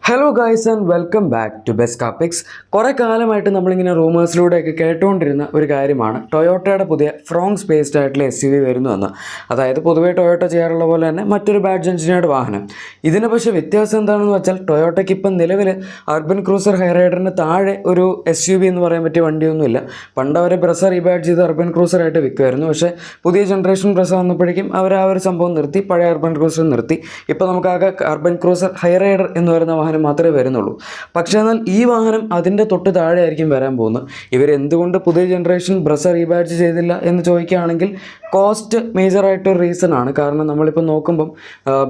Hello guys and welcome back to best car picks. കുറേ കാലമായിട്ട് നമ്മളിങ്ങനെ റൂമേഴ്സിലൂടെയൊക്കെ കേട്ടുകൊണ്ടിരുന്ന ഒരു കാര്യമാണ് ടൊയോട്ടയുടെ പുതിയ ഫ്രോങ്സ് ബേസ്ഡ് ആയിട്ടുള്ള SUV വരുന്നുവെന്ന്. അതായത് പൊതുവേ ടൊയോട്ട ചെയ്യാറുള്ള പോലെ തന്നെ മറ്റൊരു ബാഡ്ജ് എഞ്ചിനീയർഡ് വാഹനം. ഇതിന് പക്ഷേ വ്യത്യാസം എന്താണെന്ന് വെച്ചാൽ ടൊയോട്ടയ്ക്ക് ഇപ്പം നിലവിൽ അർബൻ ക്രൂസർ ഹൈറൈഡറിന് താഴെ ഒരു SUV എന്ന് പറയാൻ പറ്റിയ വണ്ടിയൊന്നുമില്ല. പണ്ട് അവർ ബ്രസ റീബാഡ്ജ് ചെയ്ത് അർബൻ ക്രൂസറായിട്ട് വിൽക്കുമായിരുന്നു. പക്ഷേ പുതിയ ജനറേഷൻ ബ്രസ വന്നപ്പോഴേക്കും അവർ ആ ഒരു സംഭവം നിർത്തി, പഴയ അർബൻ ക്രൂസർ നിർത്തി. ഇപ്പോൾ നമുക്കാകെ അർബൻ ക്രൂസർ ഹൈറൈഡർ എന്ന് പറയുന്ന വാഹനം മാത്രമേ വരുന്നുള്ളൂ. പക്ഷേ എന്നാൽ ഈ വാഹനം അതിൻ്റെ തൊട്ട് താഴെ ആയിരിക്കും വരാൻ പോകുന്നത്. ഇവരെന്തുകൊണ്ട് പുതിയ ജനറേഷൻ ബ്രസ റീബാഡ്ജ് ചെയ്തില്ല എന്ന് ചോദിക്കുകയാണെങ്കിൽ കോസ്റ്റ് മേജറായിട്ടൊരു റീസൺ ആണ്. കാരണം നമ്മളിപ്പോൾ നോക്കുമ്പം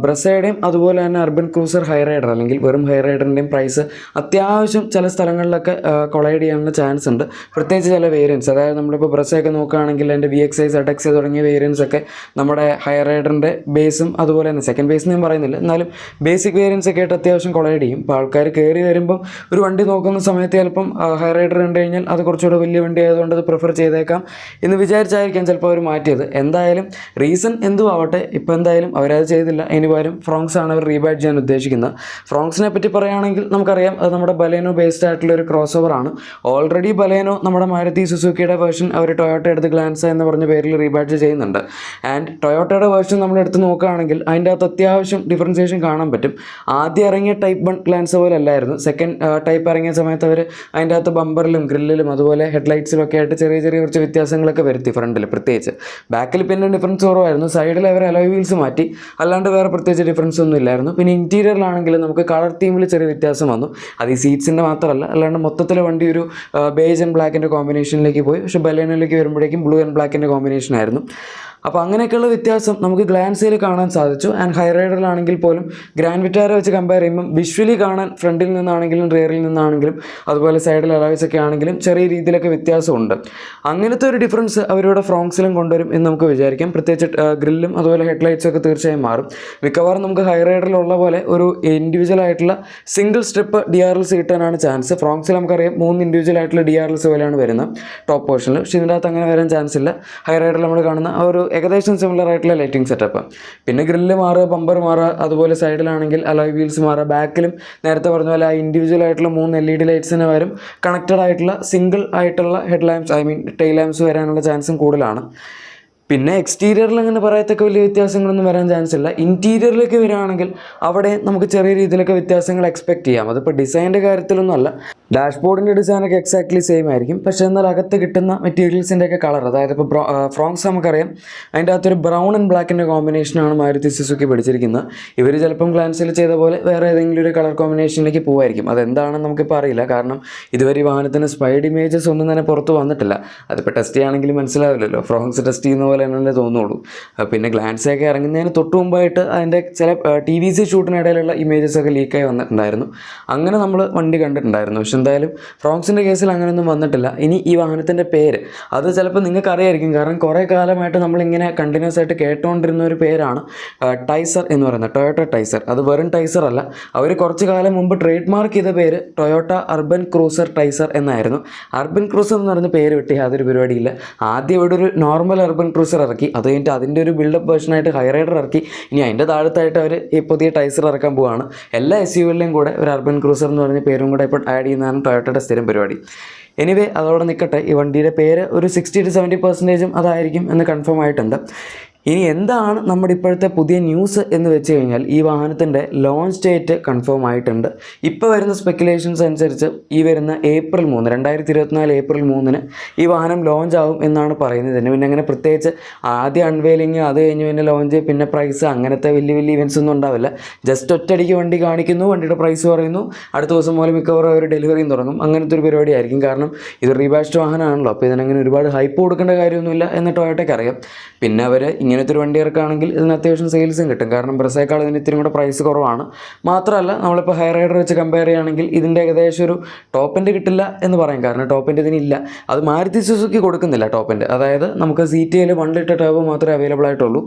ബ്രസയുടെയും അതുപോലെ തന്നെ അർബൻ ക്രൂസർ ഹൈറൈഡർ അല്ലെങ്കിൽ വെറും ഹൈറൈഡറിൻ്റെയും പ്രൈസ് അത്യാവശ്യം ചില സ്ഥലങ്ങളിലൊക്കെ കൊളൈഡ് ചെയ്യാനുള്ള ചാൻസ് ഉണ്ട്. പ്രത്യേകിച്ച് ചില വേരിയൻസ്, അതായത് നമ്മളിപ്പോൾ ബ്രസയൊക്കെ നോക്കുകയാണെങ്കിൽ അതിൻ്റെ VXi ZXi തുടങ്ങിയ വേരിയൻസ് ഒക്കെ നമ്മുടെ ഹൈറൈഡറിൻ്റെ ബേസും അതുപോലെ തന്നെ സെക്കൻഡ് ബേസ് ഞാൻ പറയുന്നില്ല, എന്നാലും ബേസിക് വേരിയൻസ് ഒക്കെ ആയിട്ട് അത്യാവശ്യം കൊളൈഡ് ചെയ്യും. ഇപ്പോൾ ആൾക്കാർ കയറി വരുമ്പം ഒരു വണ്ടി നോക്കുന്ന സമയത്ത് ചിലപ്പം ഹൈറൈഡർ കണ്ടു കഴിഞ്ഞാൽ അത് കുറച്ചുകൂടെ വലിയ വണ്ടി ആയതുകൊണ്ട് അത് പ്രിഫർ ചെയ്തേക്കാം എന്ന് വിചാരിച്ചായിരിക്കാം ചിലപ്പോൾ അവർ മാറ്റിയത്. എന്തായാലും റീസൺ എന്തും ആവട്ടെ, ഇപ്പോൾ എന്തായാലും അവരത് ചെയ്തില്ല. അതിന് പകരം ഫ്രോങ്സ് ആണ് അവർ റീബാഡ്ജ് ചെയ്യാൻ ഉദ്ദേശിക്കുന്നത്. ഫ്രോങ്സിനെ പറ്റി പറയുകയാണെങ്കിൽ നമുക്കറിയാം അത് നമ്മുടെ ബലേനോ ബേസ്ഡ് ആയിട്ടുള്ള ഒരു ക്രോസ് ഓവർ ആണ്. ഓൾറെഡി ബലേനോ നമ്മുടെ മാരുതി സുസുക്കിയുടെ വേർഷൻ അവർ ടൊയോട്ട എടുത്ത് ഗ്ലാൻസ എന്ന് പറഞ്ഞ പേരിൽ റീബാഡ്ജ് ചെയ്യുന്നുണ്ട്. ആൻഡ് ടൊയോട്ടയുടെ വേർഷൻ നമ്മൾ എടുത്ത് നോക്കുകയാണെങ്കിൽ അതിൻ്റെ അകത്ത് അത്യാവശ്യം ഡിഫറൻസിയേഷൻ കാണാൻ പറ്റും. ആദ്യം ഇറങ്ങിയ ടൈപ്പ് 1 ഗ്ലാൻസ പോലെ അല്ലായിരുന്നു. സെക്കൻഡ് ടൈപ്പ് ഇറങ്ങിയ സമയത്ത് അവർ അതിൻ്റെ അകത്ത് ബമ്പറിലും ഗ്രില്ലിലും അതുപോലെ ഹെഡ്ലൈറ്റ്സിലും ഒക്കെ ആയിട്ട് ചെറിയ ചെറിയ കുറച്ച് വ്യത്യാസങ്ങളൊക്കെ വരുത്തി. ഫ്രണ്ടിൽ പ്രത്യേകിച്ച്, ബാക്കിൽ പിന്നെ ഡിഫറൻസ് കുറവായിരുന്നു. സൈഡിൽ അവർ അലോയ് വീൽസ് മാറ്റി, അല്ലാണ്ട് വേറെ പ്രത്യേകിച്ച് ഡിഫറൻസ് ഒന്നും ഇല്ലായിരുന്നു. പിന്നെ ഇൻറ്റീരിയറിലാണെങ്കിലും നമുക്ക് കളർ തീമിൽ ചെറിയ വ്യത്യാസം വന്നു. അത് ഈ സീറ്റ്സിൻ്റെ മാത്രമല്ല, അല്ലാണ്ട് മൊത്തത്തിൽ വണ്ടി ഒരു ബേജ് ആൻഡ് ബ്ലാക്കിൻ്റെ കോമ്പിനേഷനിലേക്ക് പോയി. പക്ഷേ ബലേനോയിലേക്ക് വരുമ്പോഴേക്കും ബ്ലൂ ആൻഡ് ബ്ലാക്കിൻ്റെ കോമ്പിനേഷൻ ആയിരുന്നു. അപ്പോൾ അങ്ങനെയൊക്കെയുള്ള വ്യത്യാസം നമുക്ക് ഗ്ലാൻസയിൽ കാണാൻ സാധിച്ചു. ആൻഡ് ഹൈറൈഡറിലാണെങ്കിൽ പോലും ഗ്രാൻഡ് വിറ്റാര വെച്ച് കമ്പയർ ചെയ്യുമ്പം വിഷ്വലി കാണാൻ ഫ്രണ്ടിൽ നിന്നാണെങ്കിലും റിയറിൽ നിന്നാണെങ്കിലും അതുപോലെ സൈഡിൽ അലോയ്സ് ഒക്കെ ആണെങ്കിലും ചെറിയ രീതിയിലൊക്കെ വ്യത്യാസമുണ്ട്. അങ്ങനത്തെ ഒരു ഡിഫറൻസ് അവരുടെ ഫ്രോങ്സിലും കൊണ്ടുവരും എന്ന് നമുക്ക് വിചാരിക്കാം. പ്രത്യേകിച്ച് ഗ്രില്ലും അതുപോലെ ഹെഡ്ലൈറ്റ്സും ഒക്കെ തീർച്ചയായും മാറും. മിക്കവാറും നമുക്ക് ഹൈറൈഡറിലുള്ള പോലെ ഒരു ഇൻഡിവിജ്വൽ ആയിട്ടുള്ള സിംഗിൾ സ്ട്രിപ്പ് DRLs കിട്ടാനാണ് ചാൻസ്. ഫ്രോങ്സിൽ നമുക്കറിയാം 3 ഇൻഡിവിജ്വൽ ആയിട്ടുള്ള DRLs പോലെയാണ് വരുന്നത് ടോപ്പ് പോർഷനിൽ. പക്ഷേ ഇതിൻ്റെ അകത്ത് അങ്ങനെ വരാൻ ചാൻസ് ഇല്ല. ഹൈറൈഡറിൽ നമ്മൾ കാണുന്ന ആ ഒരു ഏകദേശം സിമിലർ ആയിട്ടുള്ള ലൈറ്റിംഗ് സെറ്റപ്പ്. പിന്നെ ഗ്രില്ല് മാറുക, ബമ്പർ മാറുക, അതുപോലെ സൈഡിലാണെങ്കിൽ അലോയ് വീൽസ് മാറുക. ബാക്കിലും നേരത്തെ പറഞ്ഞ പോലെ ആ ഇൻഡിവിജ്വൽ ആയിട്ടുള്ള 3 LED ലൈറ്റ്സിന് പകരം കണക്റ്റഡ് ആയിട്ടുള്ള സിംഗിൾ ആയിട്ടുള്ള ഹെഡ് ലാംപ്സ് ടെയിൽ ലാംപ്സ് വരാനുള്ള ചാൻസും കൂടുതലാണ്. പിന്നെ എക്സ്റ്റീരിയറിൽ അങ്ങനെ പറയത്തക്ക വലിയ വ്യത്യാസങ്ങളൊന്നും വരാൻ ചാൻസ് ഇല്ല. ഇൻറ്റീരിയറിലേക്ക് വരികയാണെങ്കിൽ അവിടെ നമുക്ക് ചെറിയ രീതിയിലൊക്കെ വ്യത്യാസങ്ങൾ എക്സ്പെക്റ്റ് ചെയ്യാം. അതിപ്പോൾ ഡിസൈൻ്റെ കാര്യത്തിലൊന്നും അല്ല. ഡാഷ്ബോർഡിൻ്റെ ഡിസൈനൊക്കെ എക്സാക്ട്ലി സെയിം ആയിരിക്കും. പക്ഷേ എന്നാൽ അകത്ത് കിട്ടുന്ന മെറ്റീരിയൽസിൻ്റെയൊക്കെ കളർ, അതായത് ഇപ്പോൾ ഫ്രോങ്സ് നമുക്കറിയാം അതിൻ്റെ അകത്തൊരു ബ്രൗൺ ആൻഡ് ബ്ലാക്കിൻ്റെ കോമ്പിനേഷനാണ് മാരുതി സുസുക്കി പിടിച്ചിരിക്കുന്നത്. ഇവർ ചിലപ്പം ഗ്ലാൻസിൽ ചെയ്ത പോലെ വേറെ ഏതെങ്കിലും ഒരു കളർ കോമ്പിനേഷനിലേക്ക് പോകുമായിരിക്കും. അതെന്താണെന്ന് നമുക്കിപ്പോൾ അറിയില്ല. കാരണം ഇതുവരെ ഈ വാഹനത്തിന് സ്പൈഡ് ഇമേജസ് ഒന്നും തന്നെ പുറത്ത് വന്നിട്ടില്ല. അതിപ്പോൾ ടെസ്റ്റ് ചെയ്യുകയാണെങ്കിൽ മനസ്സിലാവില്ലല്ലോ. ഫ്രോങ്സ് ടെസ്റ്റ് ചെയ്യുന്ന പോലെ തന്നെ തോന്നുള്ളൂ. പിന്നെ ഗ്ലാൻസൊക്കെ ഇറങ്ങുന്നതിന് തൊട്ട് മുമ്പായിട്ട് അതിൻ്റെ ചില TVC ഷൂട്ടിനിടയിലുള്ള ഇമേജസൊക്കെ ലീക്കായി വന്നിട്ടുണ്ടായിരുന്നു. അങ്ങനെ നമ്മൾ വണ്ടി കണ്ടിട്ടുണ്ടായിരുന്നു. പക്ഷെ എന്തായാലും ഫ്രോങ്സിൻ്റെ കേസിൽ അങ്ങനെയൊന്നും വന്നിട്ടില്ല. ഇനി ഈ വാഹനത്തിൻ്റെ പേര് അത് ചിലപ്പോൾ നിങ്ങൾക്ക് അറിയായിരിക്കും. കാരണം കുറേ കാലമായിട്ട് നമ്മളിങ്ങനെ കണ്ടിന്യൂസ് ആയിട്ട് കേട്ടുകൊണ്ടിരുന്ന ഒരു പേരാണ് ടൈസർ എന്ന് പറയുന്നത്, ടൊയോട്ട ടൈസർ. അത് വെറും ടൈസർ അല്ല, അവർ കുറച്ച് കാലം മുമ്പ് ട്രേഡ് മാർക്ക് ചെയ്ത പേര് ടൊയോട്ട അർബൻ ക്രൂസർ ടൈസർ എന്നായിരുന്നു. അർബൻ ക്രൂസർ എന്ന് പറഞ്ഞ പേര് വിട്ട് യാതൊരു പരിപാടിയില്ല. ആദ്യം ഇവിടെ ഒരു നോർമൽ അർബൻ ക്രൂസർ ഇറക്കി, അത് കഴിഞ്ഞിട്ട് അതിൻ്റെ ഒരു ബിൽഡപ്പ് വേർഷനായിട്ട് ഹൈറൈഡർ ഇറക്കി. ഇനി അതിൻ്റെ താഴത്തായിട്ട് അവർ ഈ പുതിയ ടൈസർ ഇറക്കാൻ പോവുകയാണ്. എല്ലാ SUVകളിലെയും കൂടെ ഒരു അർബൻ ക്രൂസർ എന്ന് പറഞ്ഞ പേരും കൂടെ ഇപ്പോൾ ആഡ് ചെയ്യുന്നതാണ് ടൊയോട്ടയുടെ സ്ഥിരം പരിപാടി. എനിവേ അതോടെ നിൽക്കട്ടെ. ഈ വണ്ടിയുടെ പേര് ഒരു 60 to 70% അതായിരിക്കും എന്ന് കൺഫേം ആയിട്ടുണ്ട്. ഇനി എന്താണ് നമ്മുടെ ഇപ്പോഴത്തെ പുതിയ ന്യൂസ് എന്ന് വെച്ച് കഴിഞ്ഞാൽ ഈ വാഹനത്തിൻ്റെ ലോഞ്ച് ഡേറ്റ് കൺഫേം ആയിട്ടുണ്ട്. ഇപ്പോൾ വരുന്ന സ്പെക്കുലേഷൻസ് അനുസരിച്ച് ഈ വരുന്ന April 3, 2024 April 3 ഈ വാഹനം ലോഞ്ച് ആകും എന്നാണ് പറയുന്നത്. പിന്നെ അങ്ങനെ പ്രത്യേകിച്ച് ആദ്യം അൺവെയിലിങ്, അത് കഴിഞ്ഞ് പിന്നെ ലോഞ്ച്, പിന്നെ പ്രൈസ്, അങ്ങനത്തെ വലിയ വലിയ ഇവൻറ്റ്സ് ഒന്നും ഉണ്ടാവില്ല. ജസ്റ്റ് ഒറ്റയടിക്ക് വണ്ടി കാണിക്കുന്നു, വണ്ടിയുടെ പ്രൈസ് പറയുന്നു, അടുത്ത ദിവസം പോലെ മിക്കവാറും അവർ ഡെലിവറിയും തുടങ്ങും. അങ്ങനത്തെ ഒരു പരിപാടി ആയിരിക്കും. കാരണം ഇത് റീബാഡ്ജ്ഡ് വാഹനമാണല്ലോ. അപ്പോൾ ഇതിനങ്ങനെ ഒരുപാട് ഹൈപ്പ് കൊടുക്കേണ്ട കാര്യമൊന്നുമില്ല എന്ന് ടൊയോട്ടയ്ക്ക് അറിയാം. പിന്നെ അവർ ഇങ്ങനത്തെ ഒരു വണ്ടി ഇറക്കുകയാണെങ്കിൽ ഇതിന് അത്യാവശ്യം സെയിൽസും കിട്ടും. കാരണം ബ്രസയേക്കാൾ ഇതിന് ഇത്തിരി കൂടെ പ്രൈസ് കുറവാണ്. മാത്രമല്ല നമ്മളിപ്പോൾ ഹൈറൈഡർ വെച്ച് കമ്പയർ ചെയ്യുകയാണെങ്കിൽ ഇതിൻ്റെ ഏകദേശം ഒരു ടോപ്പ് എൻഡ് കിട്ടില്ല എന്ന് പറയും. കാരണം ടോപ്പ് എൻഡ് ഇതിനില്ല. അത് മാരുതി സുസുക്കി കൊടുക്കുന്നില്ല ടോപ്പ് എൻഡ്. അതായത് നമുക്ക് CTയിൽ 1 ലിറ്റർ ടർബോ മാത്രമേ അവൈലബിൾ ആയിട്ടുള്ളൂ.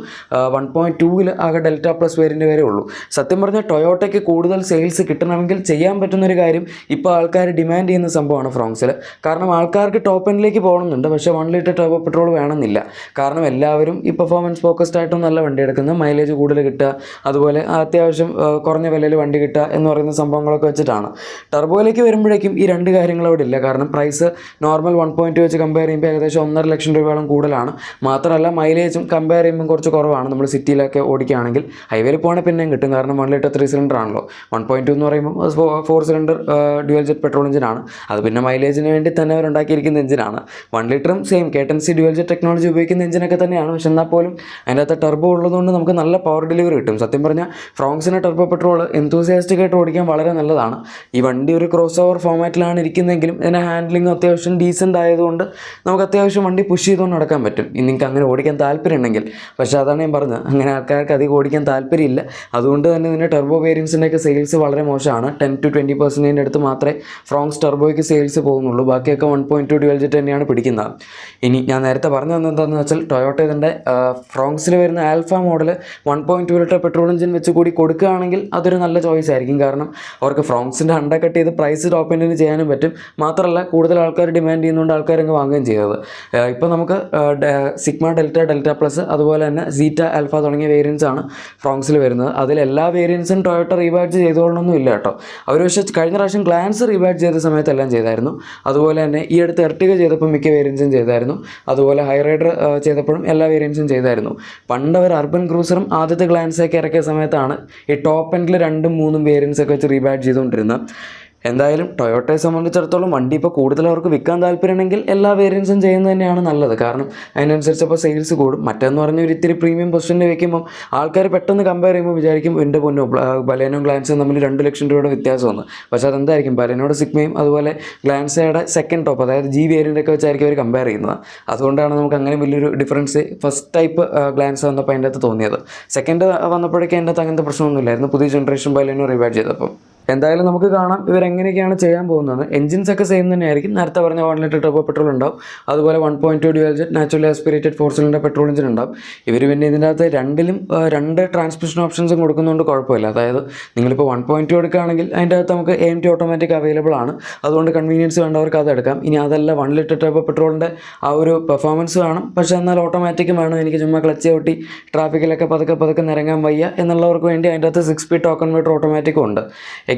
1.2 ആകെ ഡെൽറ്റ പ്ലസ് വേരിയൻ്റ് വരെ ഉള്ളൂ. സത്യം പറഞ്ഞാൽ ടൊയോട്ടയ്ക്ക് കൂടുതൽ സെയിൽസ് കിട്ടണമെങ്കിൽ ചെയ്യാൻ പറ്റുന്നൊരു കാര്യം ഇപ്പോൾ ആൾക്കാർ ഡിമാൻഡ് ചെയ്യുന്ന സംഭവമാണ് ഫ്രോങ്സിൽ. കാരണം ആൾക്കാർക്ക് ടോപ്പ് എൻഡിലേക്ക് പോകണമെന്നുണ്ട്, പക്ഷേ 1 ലിറ്റർ ടർബോ പെട്രോൾ വേണമെന്നില്ല. കാരണം എല്ലാവരും ഈ പെർഫോമൻസ് പെർഫോമൻസ് ഫോക്കസ്ഡ് ആയിട്ടും നല്ല വണ്ടി എടുക്കുന്നത്, മൈലേജ് കൂടുതൽ കിട്ടുക, അതുപോലെ അത്യാവശ്യം കുറഞ്ഞ വിലയിൽ വണ്ടി കിട്ടുക എന്ന് പറയുന്ന സംഭവങ്ങളൊക്കെ വെച്ചിട്ടാണ്. ടർബോയിലേക്ക് വരുമ്പോഴേക്കും ഈ രണ്ട് കാര്യങ്ങൾ അവിടെ ഇല്ല. കാരണം പ്രൈസ് നോർമൽ 1.2 വെച്ച് കമ്പയർ ചെയ്യുമ്പോൾ ഏകദേശം 1.5 ലക്ഷം രൂപയോളം കൂടുതലാണ്. മാത്രമല്ല മൈലേജും കമ്പയർ ചെയ്യുമ്പോൾ കുറച്ച് കുറവാണ്. നമ്മൾ സിറ്റിയിലൊക്കെ ഓടിക്കുകയാണെങ്കിൽ, ഹൈവേയിൽ പോകണമെങ്കിൽ പിന്നെയും കിട്ടും, കാരണം 1 ലിറ്റർ 3 സിലിണ്ടർ ആണല്ലോ. 1.2 എന്ന് പറയുമ്പോൾ 4 സിലിണ്ടർ ഡ്യുവൽ ജെറ്റ് പെട്രോൾ എഞ്ചിനാണ്. അത് പിന്നെ മൈലേജിന് വേണ്ടി തന്നെ അവർ ഉണ്ടാക്കിയിരിക്കുന്ന എഞ്ചിനാണ്. 1 ലിറ്ററും same KTC dual jet technology ഉപയോഗിക്കുന്ന എഞ്ചിനൊക്കെ തന്നെയാണ്. പക്ഷെ എന്നാൽ പോലും അതിൻ്റെ അകത്ത് ടർബോ ഉള്ളതുകൊണ്ട് നമുക്ക് നല്ല പവർ ഡെലിവറി കിട്ടും. സത്യം പറഞ്ഞാൽ ഫ്രോങ്സിന് ടർബോ പെട്രോൾ എന്തൂസിയാസ്റ്റിക് ആയിട്ട് ഓടിക്കാൻ വളരെ നല്ലതാണ്. ഈ വണ്ടി ഒരു ക്രോസ് ഓവർ ഫോമാറ്റിലാണ് ഇരിക്കുന്നതെങ്കിലും ഇതിൻ്റെ ഹാൻഡ്ലിംഗ് അത്യാവശ്യം ഡീസൻ്റ് ആയതുകൊണ്ട് നമുക്ക് അത്യാവശ്യം വണ്ടി പുഷ് ചെയ്തുകൊണ്ട് നടക്കാൻ പറ്റും. ഇനി നിങ്ങൾക്ക് അങ്ങനെ ഓടിക്കാൻ താല്പര്യം ഉണ്ടെങ്കിൽ. പക്ഷേ അതാണ് ഞാൻ പറഞ്ഞത്, അങ്ങനെ ആൾക്കാർക്ക് അധികം ഓടിക്കാൻ താല്പര്യമില്ല. അതുകൊണ്ട് തന്നെ ഇതിൻ്റെ ടർബോ വേരിയൻസിൻ്റെയൊക്കെ സെയിൽസ് വളരെ മോശമാണ്. 10-20% അടുത്ത് മാത്രമേ ഫ്രോങ്സ് ടർബോയ്ക്ക് സെയിൽസ് പോകുന്നുള്ളൂ. ബാക്കിയൊക്കെ 1.2 ഡ്യുവൽ ജെറ്റ് തന്നെയാണ് പിടിക്കുന്നത്. ഇനി ഞാൻ നേരത്തെ പറഞ്ഞു തന്നെന്താണെന്ന് വെച്ചാൽ, ടൊയോട്ട ഇതിൻ്റെ ഫ്രോങ്സിൽ വരുന്ന alpha model 1.2 litre petrol engine വെച്ച് കൂടി കൊടുക്കുകയാണെങ്കിൽ അതൊരു നല്ല ചോയ്സ് ആയിരിക്കും. കാരണം അവർക്ക് ഫ്രോങ്സിൻ്റെ അണ്ടർ കട്ട് ചെയ്ത് പ്രൈസ് ടോപ്പ് എൻഡിന് ചെയ്യാനും പറ്റും. മാത്രമല്ല കൂടുതൽ ആൾക്കാർ ഡിമാൻഡ് ചെയ്യുന്നതുകൊണ്ട് ആൾക്കാരങ്ങ് വാങ്ങുകയും ചെയ്തത്. ഇപ്പോൾ നമുക്ക് സിഗ്മ ഡെൽറ്റ പ്ലസ് അതുപോലെ തന്നെ സീറ്റ ആൽഫ തുടങ്ങിയ വേരിയൻസ് ആണ് ഫ്രോങ്സിൽ വരുന്നത്. അതിലെല്ലാ വേരിയൻസും ടൊയോട്ട റീബാഡ്ജ് ചെയ്തോളണമെന്നും ഇല്ല കേട്ടോ. അവർ പക്ഷേ കഴിഞ്ഞ പ്രാവശ്യം ഗ്ലാൻസ് റീബാഡ്ജ് ചെയ്ത സമയത്തെല്ലാം ചെയ്തായിരുന്നു. അതുപോലെ തന്നെ ഈ അടുത്ത് എർട്ടിക ചെയ്തപ്പോൾ മിക്ക വേരിയൻസും ചെയ്തായിരുന്നു. അതുപോലെ ഹൈറൈഡർ ചെയ്തപ്പോഴും എല്ലാ വേരിയൻസും ചെയ്തായിരുന്നു. പണ്ട് അവർ അർബൻ ക്രൂസറും ആദ്യത്തെ ഗ്ലാൻസൊക്കെ ഇറക്കിയ സമയത്താണ് ഈ ടോപ്പ് എൻഡിൽ 2-3 വേരിയൻസൊക്കെ വെച്ച് റീബാഡ്ജ് ചെയ്തുകൊണ്ടിരുന്നത്. എന്തായാലും ടൊയോട്ടയെ സംബന്ധിച്ചിടത്തോളം വണ്ടി ഇപ്പോൾ കൂടുതൽ അവർക്ക് വിൽക്കാൻ താല്പര്യമുണ്ടെങ്കിൽ എല്ലാ വേരിയൻസും ചെയ്യുന്നത് തന്നെയാണ് നല്ലത്. കാരണം അതിനനുസരിച്ച് അപ്പോൾ സെയിൽസ് കൂടും. മറ്റെന്ന് പറഞ്ഞാൽ ഒരു ഇത്തിരി പ്രീമിയം പൊസിഷനിൽ വെക്കുമ്പോൾ ആൾക്കാർ പെട്ടെന്ന് കമ്പയർ ചെയ്യുമ്പോൾ വിചാരിക്കും എൻ്റെ പൊന്നോ ബലേനോ ഗ്ലാൻസും തമ്മിൽ 2 ലക്ഷം രൂപയുടെ വ്യത്യാസമാണ്. പക്ഷേ അതെന്തായിരിക്കും, ബലേനോയുടെ സിഗ്മയും അതുപോലെ ഗ്ലാൻസയുടെ സെക്കൻഡ് ടോപ്പ് അതായത് G വേരിയൻ്റൊക്കെ വെച്ചായിരിക്കും അവർ കമ്പയർ ചെയ്യുന്നത്. അതുകൊണ്ടാണ് നമുക്ക് അങ്ങനെ വലിയൊരു ഡിഫറൻസ് ഫസ്റ്റ് ടൈപ്പ് ഗ്ലാൻസ് വന്നപ്പോൾ അതിൻ്റെ അകത്ത് തോന്നിയത്. സെക്കൻഡ് വന്നപ്പോഴേക്കും അതിൻ്റെ അകത്ത് അങ്ങനത്തെ പ്രശ്നമൊന്നുമില്ലായിരുന്നു, പുതിയ ജനറേഷൻ ബലേനോ റിവൈഡ് ചെയ്തപ്പോൾ. എന്തായാലും നമുക്ക് കാണാം ഇവരെങ്ങനെയൊക്കെയാണ് ചെയ്യാൻ പോകുന്നത്. എഞ്ചിൻസ് ഒക്കെ സെയിം തന്നെയായിരിക്കും. നേരത്തെ പറഞ്ഞ 1 ലിറ്റർ ടർബോ പെട്രോൾ ഉണ്ടാവും. അതുപോലെ 1.2 dual jet naturally aspirated 4 cylinder petrol engine ഉണ്ടാവും. ഇവർ പിന്നെ ഇതിൻ്റെ അകത്ത് രണ്ടിലും 2 ട്രാൻസ്മിഷൻ ഓപ്ഷൻസും കൊടുക്കുന്നതുകൊണ്ട് കുഴപ്പമില്ല. അതായത് നിങ്ങളിപ്പോൾ 1.2 എടുക്കുകയാണെങ്കിൽ അതിൻ്റെ അകത്ത് നമുക്ക് AMT ഓട്ടോമാറ്റിക് അവൈലബിൾ ആണ്. അതുകൊണ്ട് കൺവീനിയൻസ് വേണ്ടവർക്ക് അത് എടുക്കാം. ഇനി അതല്ല 1 ലിറ്റർ ടർബോ പെട്രോളിൻ്റെ ആ ഒരു പെർഫോമൻസ് വേണം, പക്ഷേ എന്നാൽ ഓട്ടോമാറ്റിക്കും വേണം, എനിക്ക് ചുമ്മാ ക്ലച്ച് ചവിട്ടി ട്രാഫിക്കിലൊക്കെ പതുക്കെ നിരങ്ങാൻ വയ്യ എന്നുള്ളവർക്ക് വേണ്ടി അതിൻ്റെ അകത്ത് 6 സ്പീഡ് ടോക്ക് കൺവേർട്ടർ ഓട്ടോമാറ്റിക്കും ഉണ്ട്.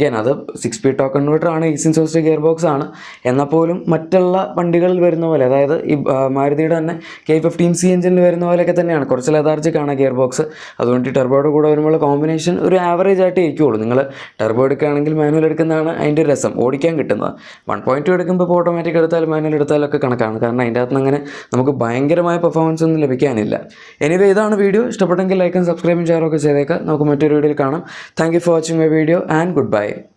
അത് 6 സ്പീഡ് ടോക്ക് കൺവേർട്ടർ ആണ്, ഈസി എക്സോസ്റ്റ് ഗിയർ ബോക്സ് ആണ്. എന്നാൽ പോലും മറ്റുള്ള വണ്ടികളിൽ വരുന്ന പോലെ, അതായത് ഈ മാരുതിയുടെ തന്നെ K15C എഞ്ചിനിൽ വരുന്ന പോലെയൊക്കെ തന്നെയാണ്, കുറച്ച് ലെതാർജിക്കാണ് ഗിയർ ബോക്സ്. അതുകൊണ്ട് ഈ ടർബോയുടെ കൂടെ വരുമ്പോൾ കോമ്പിനേഷൻ ഒരു ആവറേജ് ആയിട്ട് ഇരിക്കുകയുള്ളൂ. നിങ്ങൾ ടർബോ എടുക്കുകയാണെങ്കിൽ മാനുവൽ എടുക്കുന്നതാണ് അതിൻ്റെ രസം, ഓടിക്കാൻ കിട്ടുന്നത്. 1.2 എടുക്കുമ്പോൾ ഇപ്പോൾ ഓട്ടോമാറ്റിക് എടുത്താലും മാനുവൽ എടുത്താലൊക്കെ കണക്കാണ്. കാരണം അതിൻ്റെ അകത്ത് അങ്ങനെ നമുക്ക് ഭയങ്കരമായ പെർഫോമൻസ് ഒന്നും ലഭിക്കാനില്ല. എനിവേ ഇതാണ് വീഡിയോ. ഇഷ്ടപ്പെട്ടെങ്കിൽ ലൈക്കും സബ്സ്ക്രൈബും ഷെയറൊക്കെ ചെയ്തേക്കാം. നമുക്ക് മറ്റൊരു വീഡിയോയിൽ കാണാം. Thank you for watching my video and good bye.